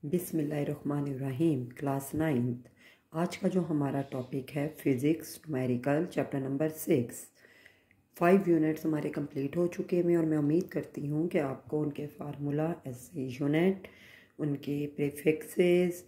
बिस्मिल्लाहिर्रहमानिर्रहीम। Class 9th। आज का जो हमारा टॉपिक है physics numerical chapter number 6। 5 units हमारे कंप्लीट हो चुके हैं और मैं उम्मीद करती हूँ कि आपको उनके फार्मूला एसआई यूनिट, उनके प्रीफिक्सेस,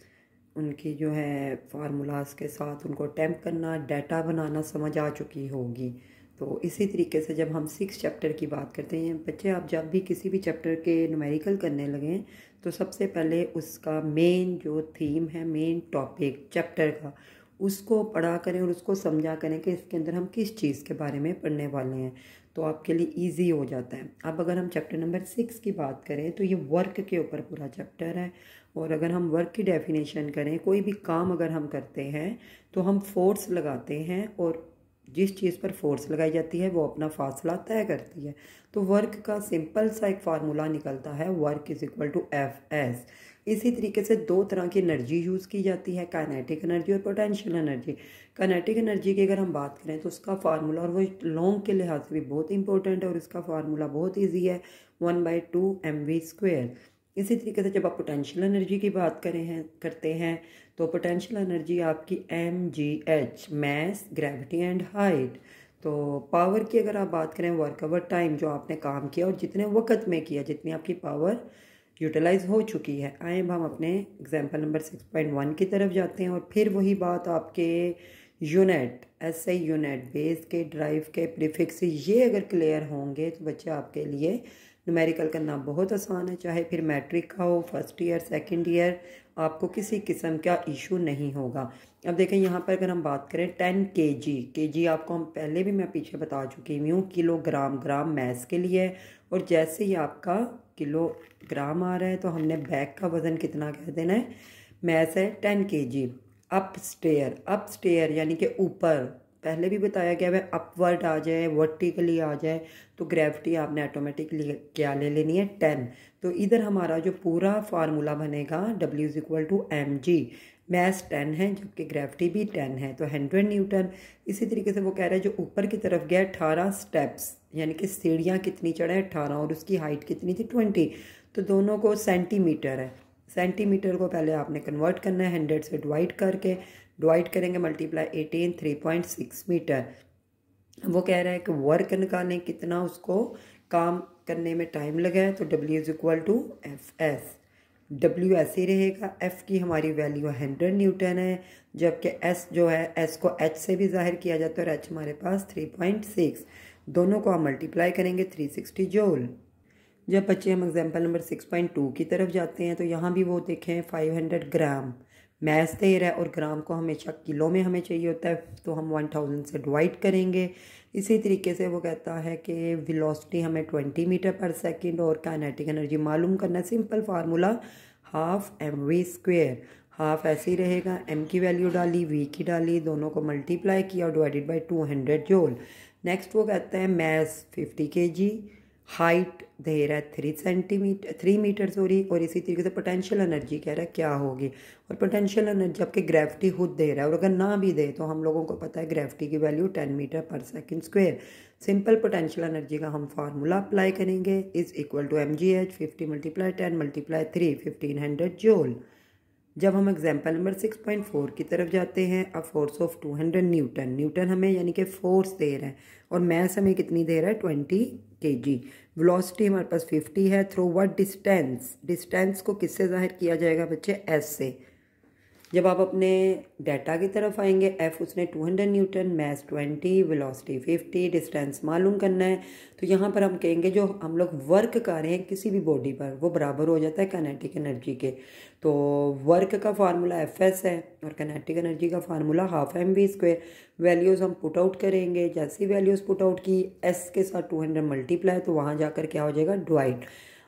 उनकी जो है फार्मूलाज के साथ उनको अटैम्प्ट करना, डाटा बनाना समझ आ चुकी होगी। तो इसी तरीके से जब हम 6 चैप्टर की बात करते हैं बच्चे, आप जब भी किसी भी चैप्टर के न्यूमेरिकल करने लगें तो सबसे पहले उसका मेन जो थीम है, मेन टॉपिक चैप्टर का, उसको पढ़ा करें और उसको समझा करें कि इसके अंदर हम किस चीज़ के बारे में पढ़ने वाले हैं, तो आपके लिए इजी हो जाता है। अब अगर हम चैप्टर नंबर 6 की बात करें तो ये वर्क के ऊपर पूरा चैप्टर है। और अगर हम वर्क की डेफिनेशन करें, कोई भी काम अगर हम करते हैं तो हम फोर्स लगाते हैं और जिस चीज़ पर फोर्स लगाई जाती है वो अपना फासला तय करती है। तो वर्क का सिंपल सा एक फार्मूला निकलता है, work is equal to F S. इसी तरीके से दो तरह की एनर्जी यूज़ की जाती है, काइनेटिक एनर्जी और पोटेंशियल एनर्जी। काइनेटिक एनर्जी की अगर हम बात करें तो उसका फार्मूला, और वो लॉन्ग के लिहाज से भी बहुत इंपॉर्टेंट है और इसका फार्मूला बहुत ईजी है, 1/2 mv²। इसी तरीके से जब आप पोटेंशियल एनर्जी की बात करते हैं तो पोटेंशियल एनर्जी आपकी mgh, mass, gravity and height. तो पावर की अगर आप बात करें, वर्क ओवर टाइम, जो आपने काम किया और जितने वक्त में किया, जितनी आपकी पावर यूटिलाइज हो चुकी है। आए अब हम अपने एग्जाम्पल नंबर 6.1 की तरफ जाते हैं और फिर वही बात आपके यूनिट, एसआई यूनिट, बेस के, ड्राइव के, प्रीफिक्स, ये अगर क्लियर होंगे तो बच्चे आपके लिए न्यूमेरिकल करना बहुत आसान है। चाहे फिर मैट्रिक का हो, फर्स्ट ईयर, सेकंड ईयर, आपको किसी किस्म का इशू नहीं होगा। अब देखें यहाँ पर अगर हम बात करें 10 kg आपको हम पहले भी मैं पीछे बता चुकी हूँ, किलोग्राम, ग्राम मैथ्स के लिए। और जैसे ही आपका किलोग्राम आ रहा है तो हमने बैग का वज़न कितना कह देना है, मैथ्स है 10 kg। अपस्टेयर यानी कि ऊपर, पहले भी बताया गया है, अपवर्ड आ जाए, वर्टिकली आ जाए तो ग्रेविटी आपने ऑटोमेटिकली क्या ले लेनी है, 10। तो इधर हमारा जो पूरा फार्मूला बनेगा W is equal to mg। Mass 10 है जबकि ग्रेविटी भी 10 है तो 100 न्यूटन। इसी तरीके से वो कह रहा है जो ऊपर की तरफ गया 18 स्टेप्स, यानी कि सीढ़ियाँ कितनी चढ़े 18 और उसकी हाइट कितनी थी 20। तो दोनों को सेंटीमीटर है, सेंटीमीटर को पहले आपने कन्वर्ट करना है 100 से डिवाइड करेंगे, मल्टीप्लाई 18, 3.6 मीटर। वो कह रहा है कि वर्क निकालें कितना उसको काम करने में टाइम लगा है, तो W is equal to F S. W ऐसे ही रहेगा, F की हमारी वैल्यू 100 न्यूटन है, जबकि S जो है, S को H से भी जाहिर किया जाता है और H हमारे पास 3.6। दोनों को हम मल्टीप्लाई करेंगे 360 जूल। जब बच्चे हम एग्जाम्पल नंबर 6.2 की तरफ जाते हैं तो यहाँ भी वो देखें 500 ग्राम मैथ दे रहा है और ग्राम को हमेशा किलो में हमें चाहिए होता है, तो हम 1000 से डिवाइड करेंगे। इसी तरीके से वो कहता है कि वेलोसिटी हमें 20 मीटर पर सेकंड और काइनेटिक एनर्जी मालूम करना है। Simple formula, half mv²। Half ऐसे ही रहेगा, m की वैल्यू डाली, v की डाली, दोनों को मल्टीप्लाई किया और डिवाइडेड बाई 200 जूल। नेक्स्ट वो कहता है मैस 50 kg, हाइट दे रहा है 3 मीटर सॉरी। और इसी तरीके से पोटेंशियल एनर्जी कह रहा है क्या होगी, और पोटेंशियल एनर्जी जबकि ग्रेविटी खुद दे रहा है और अगर ना भी दे तो हम लोगों को पता है ग्रेविटी की वैल्यू 10 मीटर पर second square. Simple potential energy का हम फार्मूला अप्लाई करेंगे, is equal to mgh, 50 × 10 × 3, 1500 joule. जब हम एग्जाम्पल नंबर 6.4 की तरफ जाते हैं, अब फोर्स ऑफ 200 न्यूटन, न्यूटन हमें यानी कि फोर्स दे रहा है और मैस हमें कितनी दे रहा है 20 kg। वेलोसिटी हमारे पास 50 है, थ्रू व्हाट डिस्टेंस, डिस्टेंस को किससे जाहिर किया जाएगा बच्चे, एस से। जब आप अपने डाटा की तरफ आएंगे, एफ उसने 200 न्यूटन, मैस 20, वेलोसिटी 50, डिस्टेंस मालूम करना है। तो यहाँ पर हम कहेंगे जो हम लोग वर्क कर रहे हैं किसी भी बॉडी पर वो बराबर हो जाता है काइनेटिक एनर्जी के। तो वर्क का फार्मूला एफ एस है और काइनेटिक एनर्जी का फार्मूला हाफ mv²। वैल्यूज़ हम पुट आउट करेंगे, जैसी वैल्यूज़ पुट आउट की, एस के साथ 200 मल्टीप्लाई, तो वहाँ जाकर क्या हो जाएगा, डिवाइड।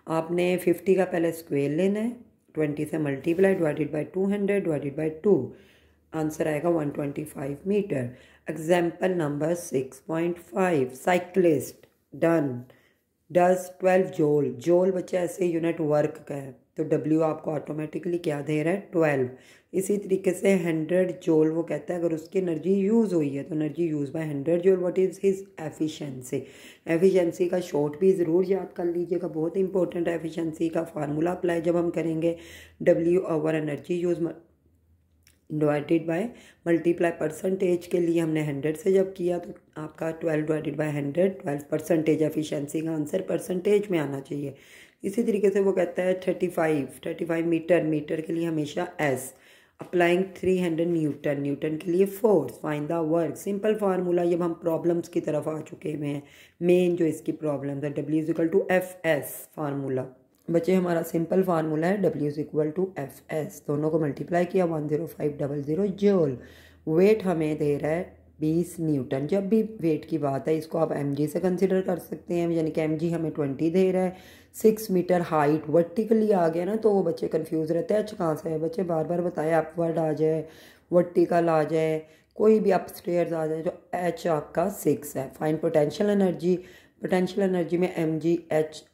आपने 50 का पहले स्क्वेयर लेना है, 20 से multiply, divided by 200, divided by 2, answer आएगा 125 metre. Example number 6.5, cyclist does 12 joule. Joule बच्चे ऐसे यूनिट वर्क का है, तो W आपको ऑटोमेटिकली क्या दे रहा है 12। इसी तरीके से 100 जूल वो कहता है अगर उसकी एनर्जी यूज़ हुई है तो energy use by 100 joule what is his efficiency. Efficiency का शॉर्ट भी ज़रूर याद कर लीजिएगा, बहुत इंपॉर्टेंट है। एफिशिएंसी का फार्मूला अप्लाई जब हम करेंगे W over energy use divided by multiply percentage के लिए हमने 100 से जब किया तो आपका 12 डिवाइडेड बाय 100 12% एफिशिएंसी का आंसर परसेंटेज में आना चाहिए। इसी तरीके से वो कहता है 35 मीटर, मीटर के लिए हमेशा एस अप्लाइंग 300 न्यूटन, न्यूटन के लिए force, find the work. Simple formula जब हम प्रॉब्लम्स की तरफ आ चुके हुए हैं, मेन जो इसकी प्रॉब्लम है W is equal to F S formula. बच्चे हमारा सिंपल फार्मूला है W is equal to F S, दोनों को मल्टीप्लाई किया 10500 जूल। वेट हमें दे रहा है 20 न्यूटन। जब भी वेट की बात है इसको आप mg से कंसिडर कर सकते हैं, यानी कि mg हमें 20 दे रहा है। 6 मीटर हाइट वर्टिकली आ गया ना तो वो बच्चे कंफ्यूज रहते हैं, अच्छा कहाँ से है। बच्चे बार बार बताए अपवर्ड आ जाए, वर्टिकल आ जाए, कोई भी अपस्टेयर्स आ जाए, तो h आपका 6 है। Fine potential energy, potential energy में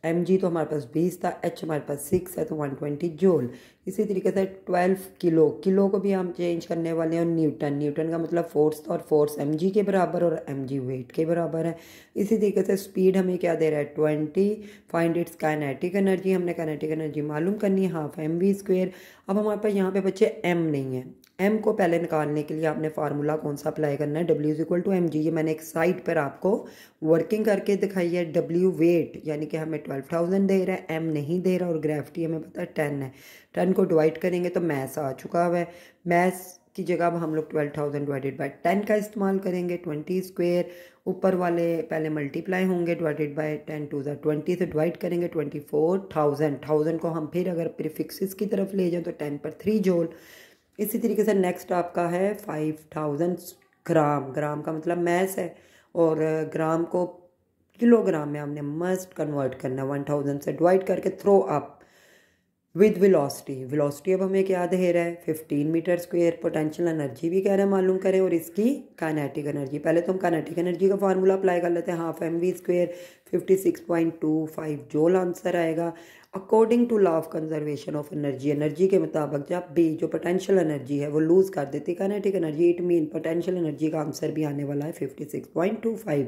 mg तो हमारे पास 20 था, h हमारे पास 6 है तो 120 जूल। इसी तरीके से 12 किलो, किलो को भी हम चेंज करने वाले हैं। और न्यूटन, न्यूटन का मतलब फोर्स था और फोर्स mg के बराबर और mg वेट के बराबर है। इसी तरीके से स्पीड हमें क्या दे रहा है 20। फाइंड इट्स काइनेटिक एनर्जी, हमने काइनेटिक एनर्जी मालूम करनी है हाफ mv²। अब हमारे पास यहाँ पे बच्चे m नहीं है, m को पहले निकालने के लिए आपने फार्मूला कौन सा अप्लाई करना है W is equal to mg। ये मैंने एक साइड पर आपको वर्किंग करके दिखाई है। W वेट यानी कि हमें 12,000 दे रहा है, m नहीं दे रहा और ग्रेविटी हमें पता है 10 है। 10 को डिवाइड करेंगे तो मैस आ चुका हुआ है। मैस की जगह अब हम लोग 12,000 डिवाइडेड बाय 10 का इस्तेमाल करेंगे। 20², ऊपर वाले पहले मल्टीप्लाई होंगे, डिवाइडेड बाय 10 2 20 से डिवाइड करेंगे 24,000। 1000 को हम फिर अगर प्रीफिक्सेस की तरफ ले जाएं तो 10 पर 3 जूल। इसी तरीके से नेक्स्ट आपका है 5000 ग्राम, ग्राम का मतलब मैस है और ग्राम को किलोग्राम में हमने मस्ट कन्वर्ट करना। 1000 से डिवाइड करके throw up with velocity, velocity अब हमें क्या दे रहा है 15 मीटर स्क्वायर। पोटेंशियल एनर्जी भी कह रहे हैं मालूम करें और इसकी काइनेटिक एनर्जी। पहले तो हम काइनेटिक एनर्जी का फार्मूला अप्लाई कर लेते हैं, हाफ mv², 56.25 जूल आंसर आएगा। According to law of conservation of energy, energy के मुताबिक जब भी जो पोटेंशियल एनर्जी है वो लूज़ कर देती है kinetic energy, it mean potential energy का आंसर भी आने वाला है 56.25।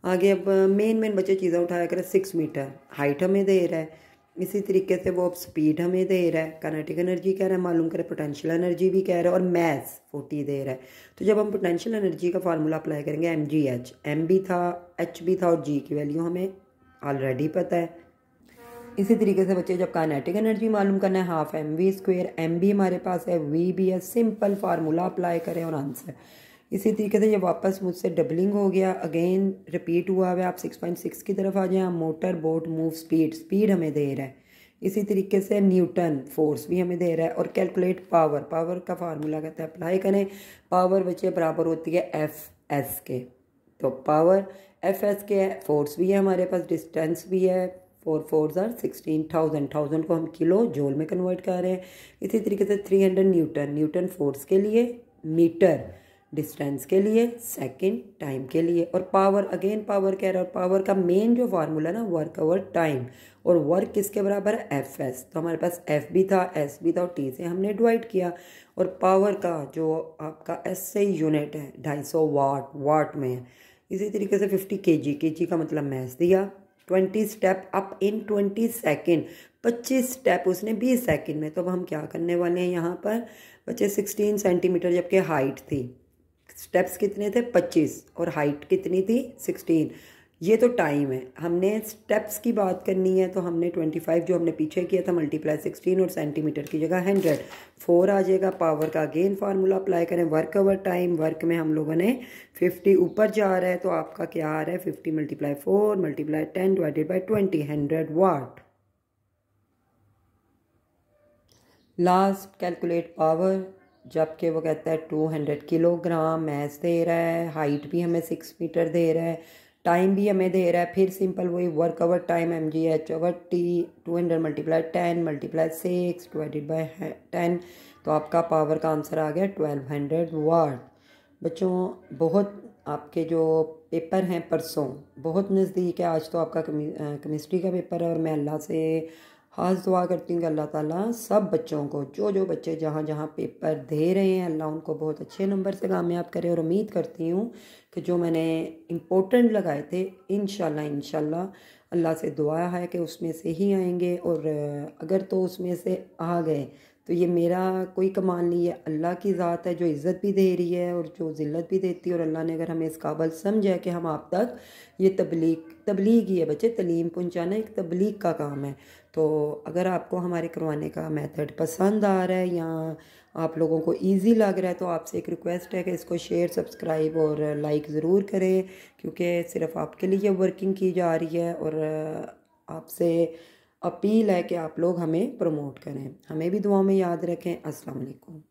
आगे अब मेन बच्चे चीज़ें उठाया करें। 6 मीटर हाइट हमें दे रहा है, इसी तरीके से वो स्पीड हमें दे रहा है, काइनेटिक एनर्जी कह रहा है मालूम करें, पोटेंशियल एनर्जी भी कह रहा है और मैस 40 दे रहा है। तो जब हम पोटेंशियल एनर्जी का फार्मूला अप्लाई करेंगे mgh, m भी था, h भी था और g की वैल्यू हमें ऑलरेडी पता है। इसी तरीके से बच्चे जब काइनेटिक एनर्जी मालूम करना है हाफ mv², m भी हमारे पास है, v भी है, सिंपल फार्मूला अप्लाई करें और आंसर। इसी तरीके से ये वापस मुझसे डबलिंग हो गया, अगेन रिपीट हुआ है। आप 6.6 की तरफ आ जाएं। Motor boat move speed, speed हमें दे रहा है। इसी तरीके से न्यूटन फोर्स भी हमें दे रहा है। और कैलकुलेट पावर, पावर का फार्मूला कहते हैं अप्लाई करें। पावर बच्चे बराबर होती है एफ एस के, तो पावर एफ एस के है, फोर्स भी है हमारे पास, डिस्टेंस भी है, 4 4 16,000, 1000 को हम किलो जूल में कन्वर्ट कर रहे हैं। इसी तरीके से 300 न्यूटन, न्यूटन फोर्स के लिए, मीटर डिस्टेंस के लिए, सेकंड टाइम के लिए। और पावर, अगेन पावर कह रहा है, और पावर का मेन जो फार्मूला ना वर्क ओवर टाइम, और वर्क किसके बराबर है एफ एस। तो हमारे पास एफ भी था, एस भी था और टी से हमने डिवाइड किया। और पावर का जो आपका एस से यूनिट है 250 वाट, वाट में है। इसी तरीके से 50 kg का मतलब मैस दिया। 20 step up in 20 second, 25 step उसने 20 सेकेंड में। तो अब हम क्या करने वाले हैं यहाँ पर बच्चे 16 सेंटीमीटर जबकि हाइट थी, स्टेप्स कितने थे 25 और हाइट कितनी थी 16। ये तो टाइम है, हमने स्टेप्स की बात करनी है तो हमने 25 जो हमने पीछे किया था मल्टीप्लाई 16 और सेंटीमीटर की जगह 100, 4 आ जाएगा। पावर का अगेन फार्मूला अप्लाई करें, वर्क ओवर टाइम, वर्क में हम लोगों ने 50 ऊपर जा रहा है तो आपका क्या आ रहा है 50 × 4 × 10 divided by 20, 100 watt. Last calculate power, जबकि वो कहता है 200 किलोग्राम मैस दे रहा है, हाइट भी हमें 6 मीटर दे रहा है, टाइम भी हमें दे रहा है। फिर सिंपल वही work over time mgh/t, 200 × 10 × 6 divided by 10। तो आपका पावर का आंसर आ गया 1200 वाट। बच्चों बहुत आपके जो पेपर हैं परसों बहुत नज़दीक है, आज तो आपका केमिस्ट्री का पेपर है और मैं अल्लाह से ख़ास दुआ करती हूँ कि अल्लाह ताला सब बच्चों को, जो जो बच्चे जहाँ जहाँ पेपर दे रहे हैं, अल्लाह उनको बहुत अच्छे नंबर से कामयाब करे। और उम्मीद करती हूँ कि जो मैंने इम्पोर्टेंट लगाए थे इंशाल्लाह अल्लाह से दुआ है कि उसमें से ही आएंगे। और अगर तो उसमें से आ गए तो ये मेरा कोई कमाल नहीं है, अल्लाह की ज़ात है जो इज़्ज़त भी दे रही है और जो ज़िल्लत भी देती है। और अल्लाह ने अगर हमें इस काबिल समझा कि हम आप तक ये तबलीग ही है बच्चे, तलीम पहुँचाना एक तबलीग का काम है। तो अगर आपको हमारे करवाने का मेथड पसंद आ रहा है या आप लोगों को इजी लग रहा है तो आपसे एक रिक्वेस्ट है कि इसको शेयर, सब्सक्राइब और लाइक ज़रूर करें, क्योंकि सिर्फ आपके लिए वर्किंग की जा रही है। और आपसे अपील है कि आप लोग हमें प्रमोट करें। हमें भी दुआओं में याद रखें। अस्सलाम वालेकुम।